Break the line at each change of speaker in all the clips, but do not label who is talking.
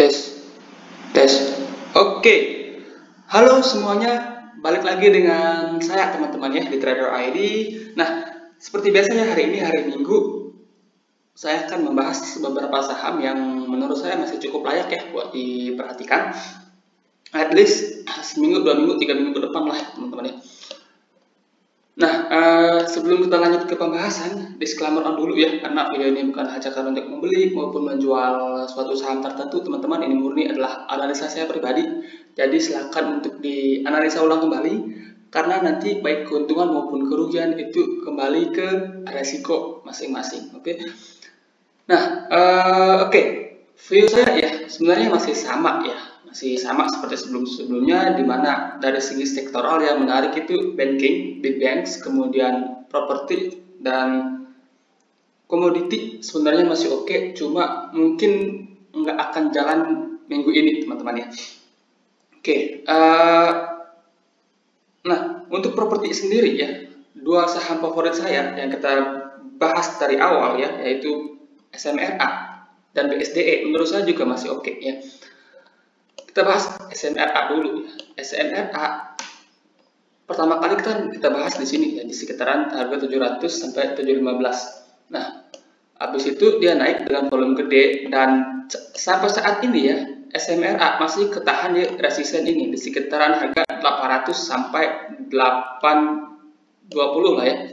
Tes, tes. Oke, halo semuanya, balik lagi dengan saya teman-teman ya di Trader ID. Nah, seperti biasanya hari ini hari Minggu, saya akan membahas beberapa saham yang menurut saya masih cukup layak ya buat diperhatikan. At least seminggu, 2 minggu, 3 minggu ke depan lah teman-teman ya. Nah, sebelum kita lanjut ke pembahasan, disclaimer on dulu ya, karena video ini bukan ajakan untuk membeli maupun menjual suatu saham tertentu, teman-teman. Ini murni adalah analisa saya pribadi, jadi silakan untuk dianalisa ulang kembali, karena nanti baik keuntungan maupun kerugian itu kembali ke resiko masing-masing. Oke. Nah, oke. View saya ya sebenarnya masih sama ya, masih sama seperti sebelum-sebelumnya, di mana dari segi sektoral yang menarik itu banking, big banks, kemudian properti dan komoditi sebenarnya masih oke, cuma mungkin nggak akan jalan minggu ini teman-teman ya. Oke, nah untuk properti sendiri ya, dua saham favorit saya yang kita bahas dari awal ya, yaitu SMRA dan BSDE, menurut saya juga masih oke ya. Kita bahas SMRA dulu ya. SMRA pertama kali kan kita bahas di sini ya, di sekitaran harga 700 sampai 715. Nah, habis itu dia naik dengan volume gede, dan sampai saat ini ya SMRA masih ketahan di resisten ini di sekitaran harga 800 sampai 820 lah ya.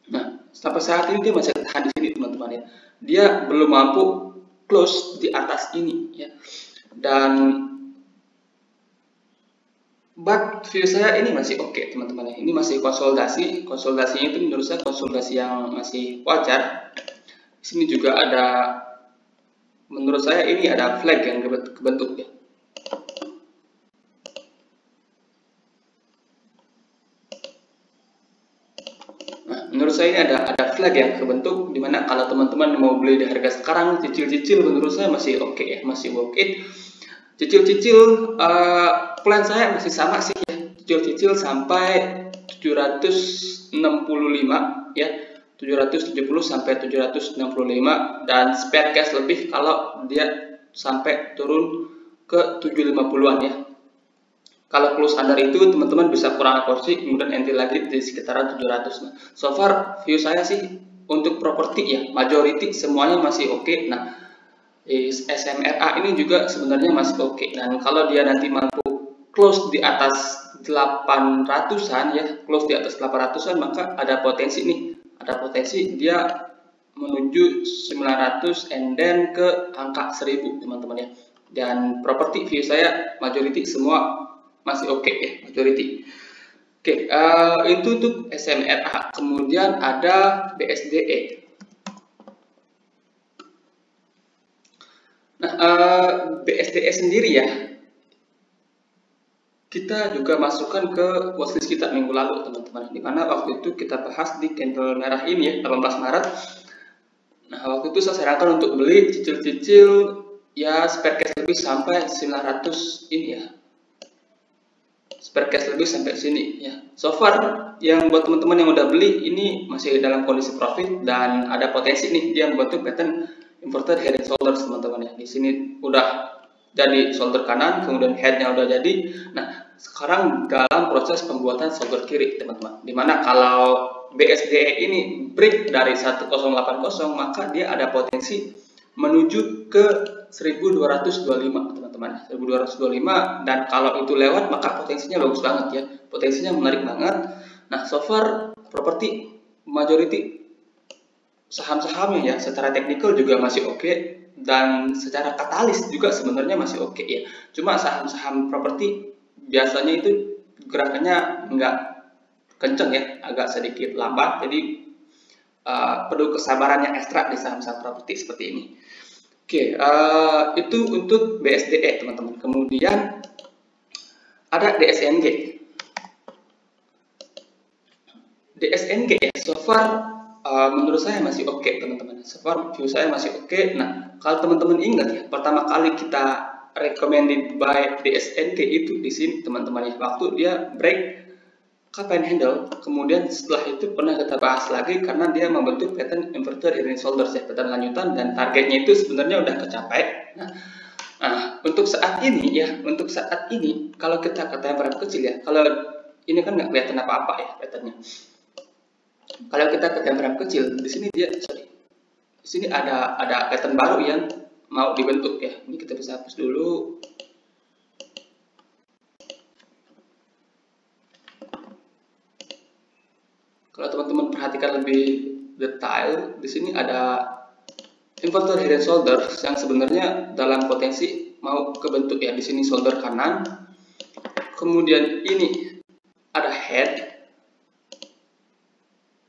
Nah, sampai saat ini dia masih tahan di sini teman-teman ya. Dia belum mampu close di atas ini ya. Dan but view saya ini masih oke teman-teman ya. Ini masih konsolidasi. Konsolidasinya itu menurut saya konsolidasi yang masih wajar. Di sini juga ada, menurut saya ini ada flag yang kebentuk ya. Menurut saya ini ada flag yang kebentuk, dimana kalau teman-teman mau beli di harga sekarang cicil-cicil, menurut saya masih oke ya, masih worth it. Cicil-cicil plan saya masih sama sih ya, cicil-cicil sampai 765 ya, 770 sampai 765, dan spare cash lebih kalau dia sampai turun ke 750-an ya. Kalau close under itu teman-teman bisa kurang porsi, kemudian entry lagi di sekitaran 700. Nah, so far view saya sih untuk properti ya, majority semuanya masih oke. Nah, SMRA ini juga sebenarnya masih oke. Dan kalau dia nanti mampu close di atas 800-an ya, close di atas 800-an, maka ada potensi nih. Ada potensi dia menuju 900 and then ke angka 1000 teman-teman ya. Dan properti view saya majority semua masih oke ya, majority. Oke, itu untuk SMRA. Kemudian ada BSDE. Nah, BSDE sendiri ya, kita juga masukkan ke watchlist kita minggu lalu teman-teman, di mana waktu itu kita bahas di candle merah ini ya, 18 Maret. Nah, waktu itu saya sarankan untuk beli cicil-cicil ya, spare cash lebih sampai 900 ini ya, spare cash lebih sampai sini ya. So far yang buat teman-teman yang udah beli ini masih dalam kondisi profit, dan ada potensi nih dia membentuk pattern inverted head and shoulders teman-teman ya. Di sini udah jadi shoulder kanan, kemudian headnya udah jadi. Nah, sekarang dalam proses pembuatan shoulder kiri teman-teman, dimana kalau BSDE ini break dari 1080, maka dia ada potensi menuju ke 1225 teman-teman, 1225, dan kalau itu lewat maka potensinya bagus banget ya, potensinya menarik banget. Nah, so far properti majority saham-sahamnya ya secara teknikal juga masih oke, dan secara katalis juga sebenarnya masih oke ya. Cuma saham-saham properti biasanya itu gerakannya nggak kenceng ya, agak sedikit lambat, jadi perlu kesabaran yang ekstra di saham-saham properti seperti ini. Oke, itu untuk BSDE teman-teman. Kemudian ada DSNG. DSNG ya, so far menurut saya masih oke teman-teman. So far view saya masih oke. Nah, kalau teman-teman ingat ya, pertama kali kita recommended by DSNG itu di sini teman-teman ya, waktu dia break cup and handle, kemudian setelah itu pernah kita bahas lagi karena dia membentuk pattern inverted head and shoulders ya, pattern lanjutan, dan targetnya itu sebenarnya udah kecapai. Nah, untuk saat ini ya, untuk saat ini kalau kita ke time frame kecil ya, kalau ini kan nggak kelihatan apa-apa ya patternnya. Kalau kita ke time frame kecil, di sini dia di sini ada pattern baru yang mau dibentuk ya. Ini kita bisa hapus dulu. Kalau teman-teman perhatikan lebih detail, di sini ada inverted head and shoulder yang sebenarnya dalam potensi mau kebentuk ya. Di sini shoulder kanan, kemudian ini ada head,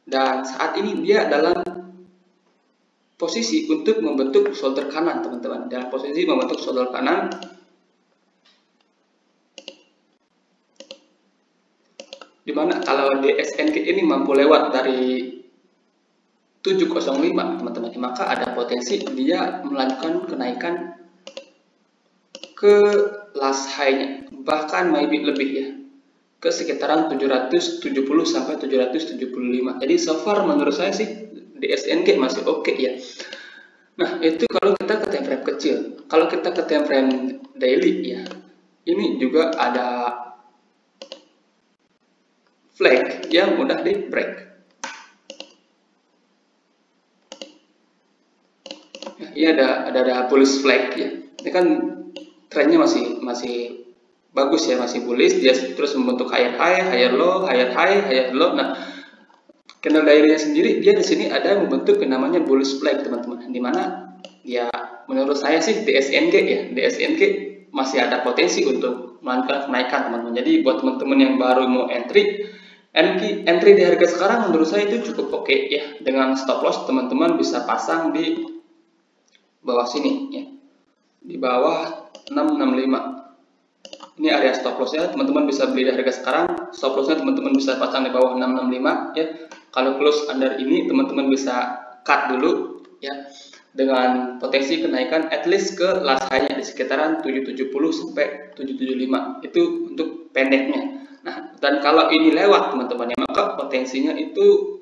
dan saat ini dia dalam posisi untuk membentuk shoulder kanan, teman-teman. Dalam posisi membentuk shoulder kanan. Dimana kalau DSNG ini mampu lewat dari 705 teman-teman, maka ada potensi dia melanjutkan kenaikan ke last high-nya, bahkan maybe lebih ya, ke sekitaran 770 sampai 775. Jadi so far menurut saya sih DSNG masih oke ya. Nah, itu kalau kita ke time frame kecil. Kalau kita ke time frame daily ya, ini juga ada flag yang mudah di break. Ya, ini ada bullish flag ya. Ini kan trennya masih bagus ya, masih bullish. Dia terus membentuk higher high, higher low, higher high, higher low. Nah, candle diary-nya sendiri dia di sini ada membentuk yang namanya bullish flag, teman-teman. Di mana ya menurut saya sih DSNG ya, DSNG masih ada potensi untuk melanjutkan kenaikan, teman-teman. Jadi buat teman-teman yang baru mau entry di harga sekarang menurut saya itu cukup oke ya. Dengan stop loss teman-teman bisa pasang di bawah sini ya, di bawah 665. Ini area stop loss ya, teman-teman bisa beli di harga sekarang. Stop lossnya teman-teman bisa pasang di bawah 665 ya. Kalau close under ini teman-teman bisa cut dulu ya, dengan potensi kenaikan at least ke last high-nya di sekitaran 770 sampai 775. Itu untuk pendeknya. Nah, dan kalau ini lewat teman-teman ya, maka potensinya itu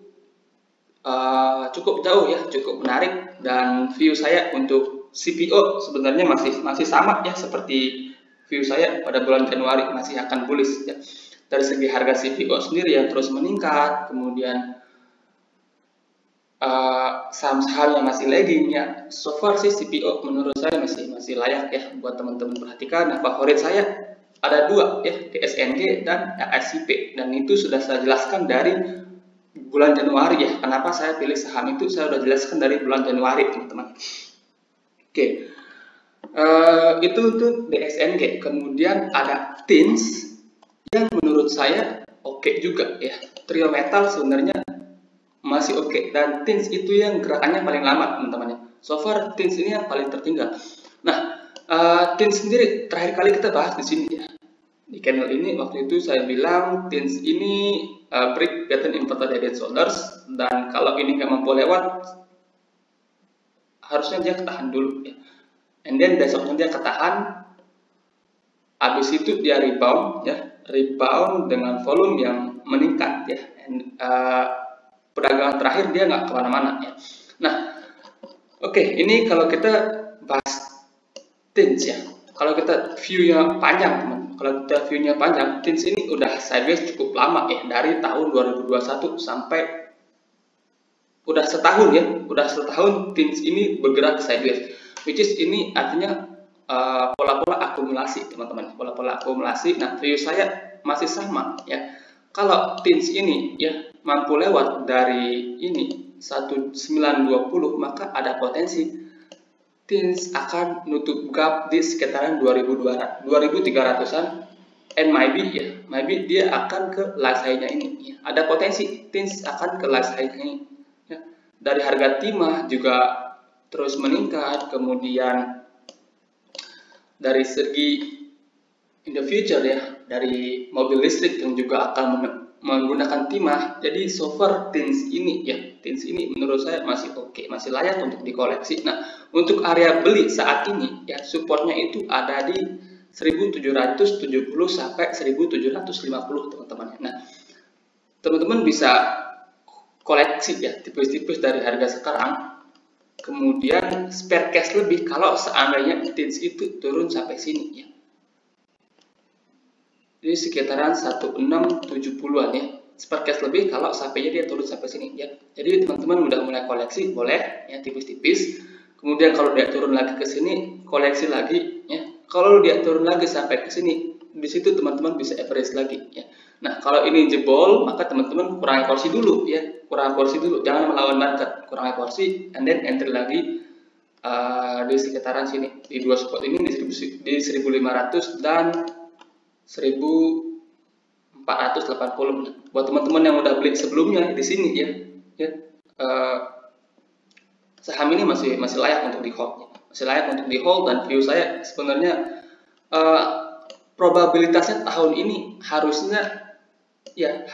cukup jauh ya, cukup menarik. Dan view saya untuk CPO sebenarnya masih sama ya, seperti view saya pada bulan Januari, masih akan bullish ya. Dari segi harga CPO sendiri yang terus meningkat, kemudian saham-saham yang masih lagging ya, so far sih CPO menurut saya masih layak ya buat teman-teman perhatikan. Nah, favorit saya ada dua ya, DSNG dan ASIP, dan itu sudah saya jelaskan dari bulan Januari ya. Kenapa saya pilih saham itu saya sudah jelaskan dari bulan Januari, teman-teman. Oke, itu untuk DSNG. Kemudian ada TINS yang menurut saya oke juga ya. Trio metal sebenarnya masih oke, dan TINS itu yang gerakannya paling lama, teman-teman. So far TINS ini yang paling tertinggal. Nah, TINS sendiri terakhir kali kita bahas di sini ya. Di channel ini waktu itu saya bilang TINS ini break pattern inverted head and shoulders, dan kalau ini nggak mampu lewat harusnya dia ketahan dulu ya. And then besoknya dia ketahan, habis itu dia rebound ya, rebound dengan volume yang meningkat ya. And, perdagangan terakhir dia nggak kemana-mana ya. Nah, oke, ini kalau kita bahas TINS ya. Kalau kita view-nya panjang, teman. Kalau kita view-nya panjang, TINS ini udah sideways cukup lama ya, dari tahun 2021 sampai udah setahun ya, udah setahun TINS ini bergerak sideways. Which is ini artinya pola-pola akumulasi, teman-teman, pola-pola akumulasi. Nah, view saya masih sama ya. Kalau TINS ini ya mampu lewat dari ini 1920, maka ada potensi TINS akan nutup gap di sekitaran 2300-an, and maybe dia akan ke last high-nya ini ya. Ada potensi TINS akan ke last high-nya ini ya. Dari harga timah juga terus meningkat, kemudian dari segi in the future ya, dari mobil listrik yang juga akan menggunakan timah. Jadi so far TINS ini ya, TINS ini menurut saya masih oke, masih layak untuk dikoleksi. Nah, untuk area beli saat ini ya, supportnya itu ada di 1770 sampai 1750, teman-teman. Nah, teman-teman bisa koleksi ya tipis-tipis dari harga sekarang kemudian spare cash lebih kalau seandainya TINS itu turun sampai sini ya. Jadi sekitaran 1670-an ya. Spare cash lebih kalau sampainya dia turun sampai sini ya. Jadi teman-teman udah mulai koleksi boleh ya tipis-tipis. Kemudian kalau dia turun lagi ke sini, koleksi lagi ya. Kalau dia turun lagi sampai ke sini, di situ teman-teman bisa average lagi ya. Nah, kalau ini jebol, maka teman-teman kurangi porsi dulu ya. Kurangi porsi dulu, jangan melawan market. Kurangi porsi and then enter lagi di sekitaran sini. Di dua spot ini di 1500 dan 1480. Buat teman-teman yang udah beli sebelumnya di sini ya, saham ini masih layak untuk di hold, dan view saya sebenarnya probabilitasnya tahun ini harusnya ya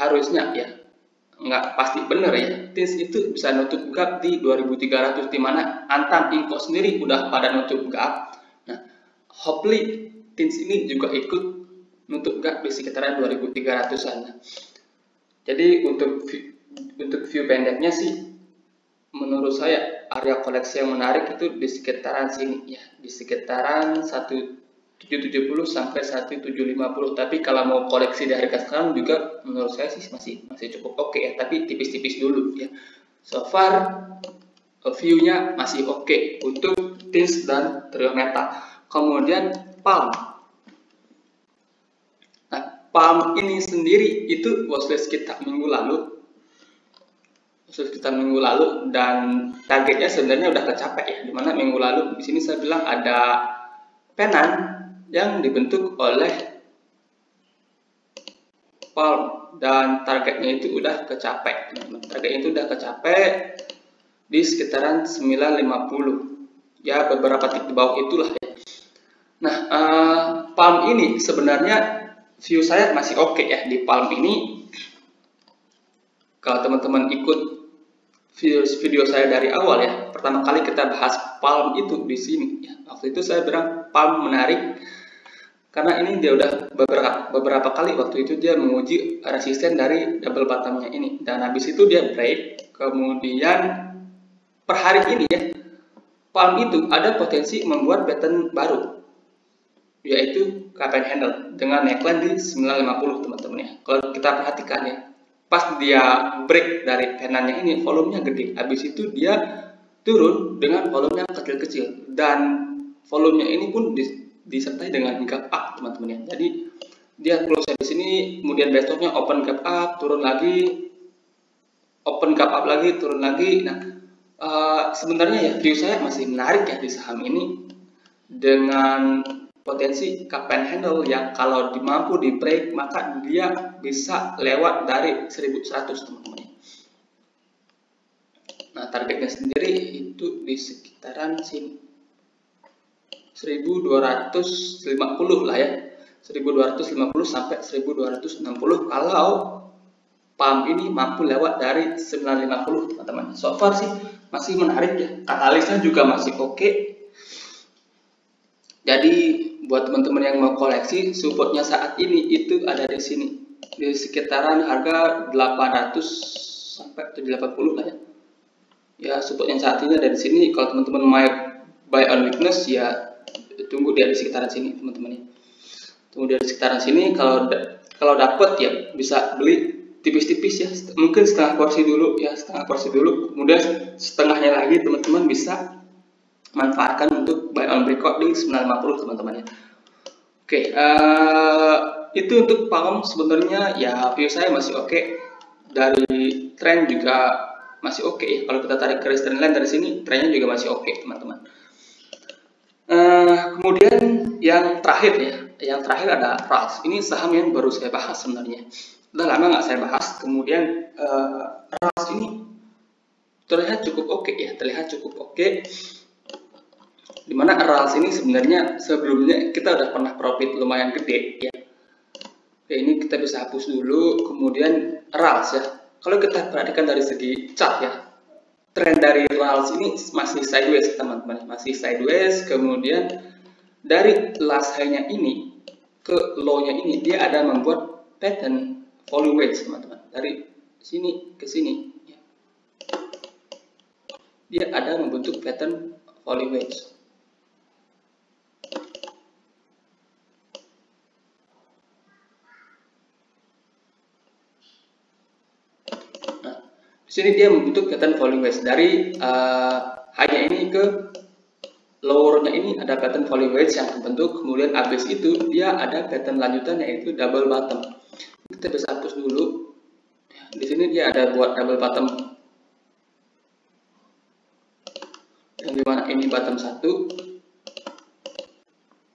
nggak pasti bener ya. TINS itu bisa nutup gap di 2300 di mana Antam Info sendiri udah pada nutup gap. Nah, hopefully TINS ini juga ikut nutup gap di sekitaran 2300-an. Jadi untuk view pendeknya sih menurut saya area koleksi yang menarik itu di sekitaran sini ya, di sekitaran 1770 sampai 1750. Tapi kalau mau koleksi di harga sekarang juga menurut saya sih masih cukup oke ya, tapi tipis-tipis dulu ya. So far view-nya masih oke untuk TINS dan Trio Meta. Kemudian PALM. Nah, PALM ini sendiri itu watchlist kita minggu lalu dan targetnya sebenarnya udah tercapai ya, dimana minggu lalu di sini saya bilang ada penan yang dibentuk oleh PALM dan targetnya itu udah kecapai. Targetnya itu udah kecapai di sekitaran 950 ya, beberapa titik di bawah itulah ya. Nah, PALM ini sebenarnya view saya masih oke ya di PALM ini. Kalau teman-teman ikut video saya dari awal ya, pertama kali kita bahas PALM itu di sini ya. Waktu itu saya bilang PALM menarik karena ini dia udah beberapa kali waktu itu dia menguji resisten dari double bottomnya ini, dan habis itu dia break. Kemudian per hari ini ya, PALM itu ada potensi membuat pattern baru, yaitu cup and handle dengan neckline di 950 teman-teman ya. Kalau kita perhatikan ya, pas dia break dari penannya ini volumenya gede, habis itu dia turun dengan volumenya kecil-kecil dan volumenya ini pun disertai dengan gap up teman-teman ya. Jadi dia close di sini, kemudian besoknya open gap up, turun lagi, open gap up lagi, turun lagi. Nah, sebenarnya ya view saya masih menarik ya di saham ini dengan potensi cup and handle yang kalau mampu di break maka dia bisa lewat dari 1100 teman-teman. Nah, targetnya sendiri itu di sekitaran sini 1250 lah ya, 1250 sampai 1260 kalau PALM ini mampu lewat dari 950 teman-teman. So far sih masih menarik ya, katalisnya juga masih oke. Jadi buat teman-teman yang mau koleksi, supportnya saat ini itu ada di sini di sekitaran harga 800 sampai 780 lah ya. Ya, support yang saat ini ada di sini. Kalau teman-teman mau buy on weakness ya tunggu dia di sekitaran sini teman-teman ya. Tunggu dia di sekitaran sini, kalau dapat ya bisa beli tipis-tipis ya, mungkin setengah porsi dulu ya, kemudian setengahnya lagi teman-teman bisa manfaatkan untuk buy on breakout di 950 teman-teman ya. Oke, itu untuk PALM sebenarnya ya view saya masih oke. Dari tren juga masih oke ya. Kalau kita tarik garis trendline dari sini, trennya juga masih oke teman-teman. Kemudian yang terakhir ada RALS. Ini saham yang baru saya bahas sebenarnya. Udah lama nggak saya bahas. Kemudian RALS ini terlihat cukup oke ya, Dimana RALS ini sebenarnya sebelumnya kita udah pernah profit lumayan gede ya. Oke, ini kita bisa hapus dulu. Kemudian RALS ya, kalau kita perhatikan dari segi chart ya, tren dari RALS ini masih sideways teman-teman, masih sideways. Kemudian dari last high-nya ini ke low-nya ini dia ada membuat pattern volume wedge teman-teman, dari sini ke sini ya. dia ada membentuk pattern falling wedge. Nah, di sini dia membentuk pattern falling wedge dari hanya ini ke lowernya ini ada pattern falling wedge yang terbentuk, kemudian habis itu dia ada pattern lanjutan yaitu double bottom. Kita bisa hapus dulu. Di sini dia ada buat double bottom, yang dimana ini bottom 1,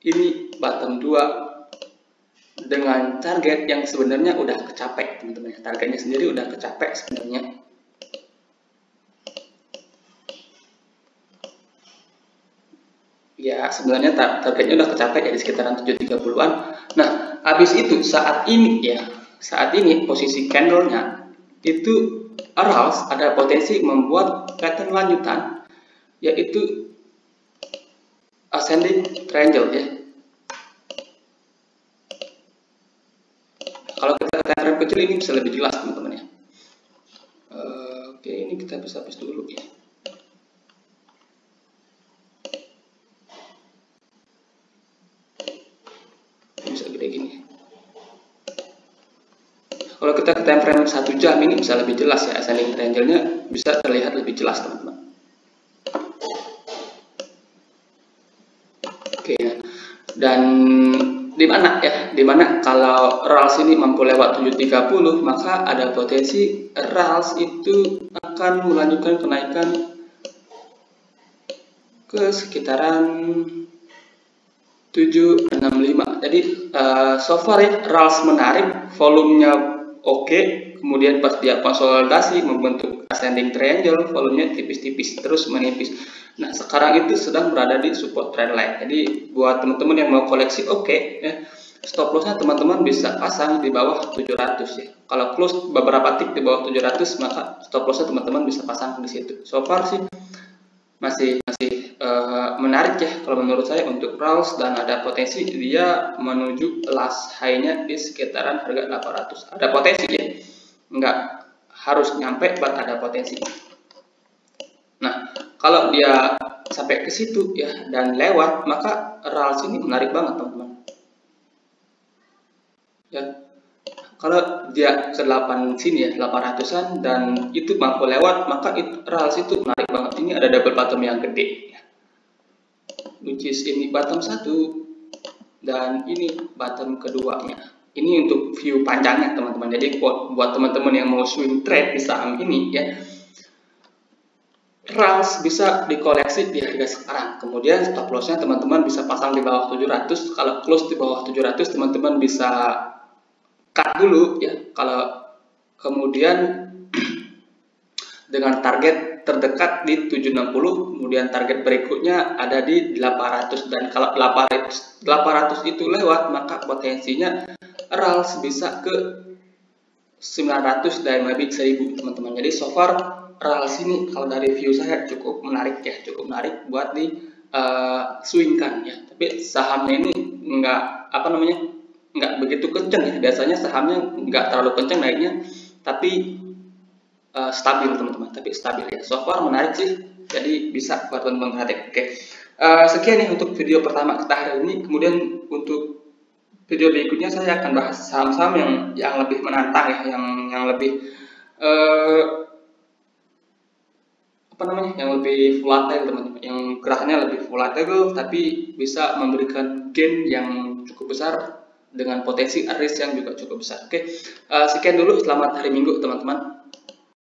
ini bottom 2 dengan target yang sebenarnya udah kecapek, teman-teman. Targetnya sendiri udah kecapek sebenarnya. Ya, sebenarnya targetnya udah kecapek ya di sekitaran 730-an. Nah, habis itu saat ini posisi candlenya itu arouse ada potensi membuat pattern lanjutan yaitu ascending triangle ya. Kalau kita ke time frame kecil ini bisa lebih jelas teman-teman ya. Oke, ini kita bisa hapus dulu ya. Bisa gede gini. Kalau kita ke time frame 1 jam ini bisa lebih jelas ya, ascending triangle-nya bisa terlihat lebih jelas teman-teman. Oke ya. Dan dimana kalau RALS ini mampu lewat 730, maka ada potensi RALS itu akan melanjutkan kenaikan ke sekitaran 765. Jadi so far ya RALS menarik, volumenya oke, kemudian pas dia konsolidasi membentuk ascending triangle, volumenya tipis-tipis terus menipis. Nah, sekarang itu sedang berada di support trendline. Jadi buat teman-teman yang mau koleksi ya, stop lossnya teman-teman bisa pasang di bawah 700 ya. Kalau close beberapa tick di bawah 700, maka stop lossnya teman-teman bisa pasang di situ. So far sih masih menarik ya kalau menurut saya untuk RALS, dan ada potensi dia menuju last high-nya di sekitaran harga 800. Ada potensi ya, nggak harus nyampe, but ada potensi. Nah, kalau dia sampai ke situ ya dan lewat, maka RALS ini menarik banget teman-teman. Ya, kalau dia ke 8 sini ya, 800-an dan itu mampu lewat, maka RALS itu menarik banget. Ini ada double bottom yang gede ya. Which is ini bottom 1 dan ini bottom keduanya. Ini untuk view panjangnya teman-teman. Jadi buat teman-teman yang mau swing trade di saham ini ya, RALS bisa dikoleksi di harga sekarang. Kemudian stop lossnya teman-teman bisa pasang di bawah 700. Kalau close di bawah 700 teman-teman bisa cut dulu ya. Kalau kemudian dengan target terdekat di 760, kemudian target berikutnya ada di 800, dan kalau 800 itu lewat, maka potensinya RALS bisa ke 900 dan maybe 1000 teman-teman. Jadi so far RALS ini kalau dari view saya cukup menarik ya, cukup menarik buat di swingkan ya. Tapi sahamnya ini nggak begitu kenceng ya. Biasanya sahamnya nggak terlalu kenceng naiknya, tapi stabil teman-teman, tapi stabil ya. So far menarik sih, jadi bisa buat teman-teman perhatikan. Oke, sekian ya untuk video pertama kita hari ini. Kemudian untuk video berikutnya saya akan bahas saham-saham yang lebih menantang ya, yang lebih yang lebih volatile teman-teman, yang geraknya lebih volatile tapi bisa memberikan gain yang cukup besar dengan potensi risk yang juga cukup besar. Oke, sekian dulu, selamat hari Minggu teman-teman.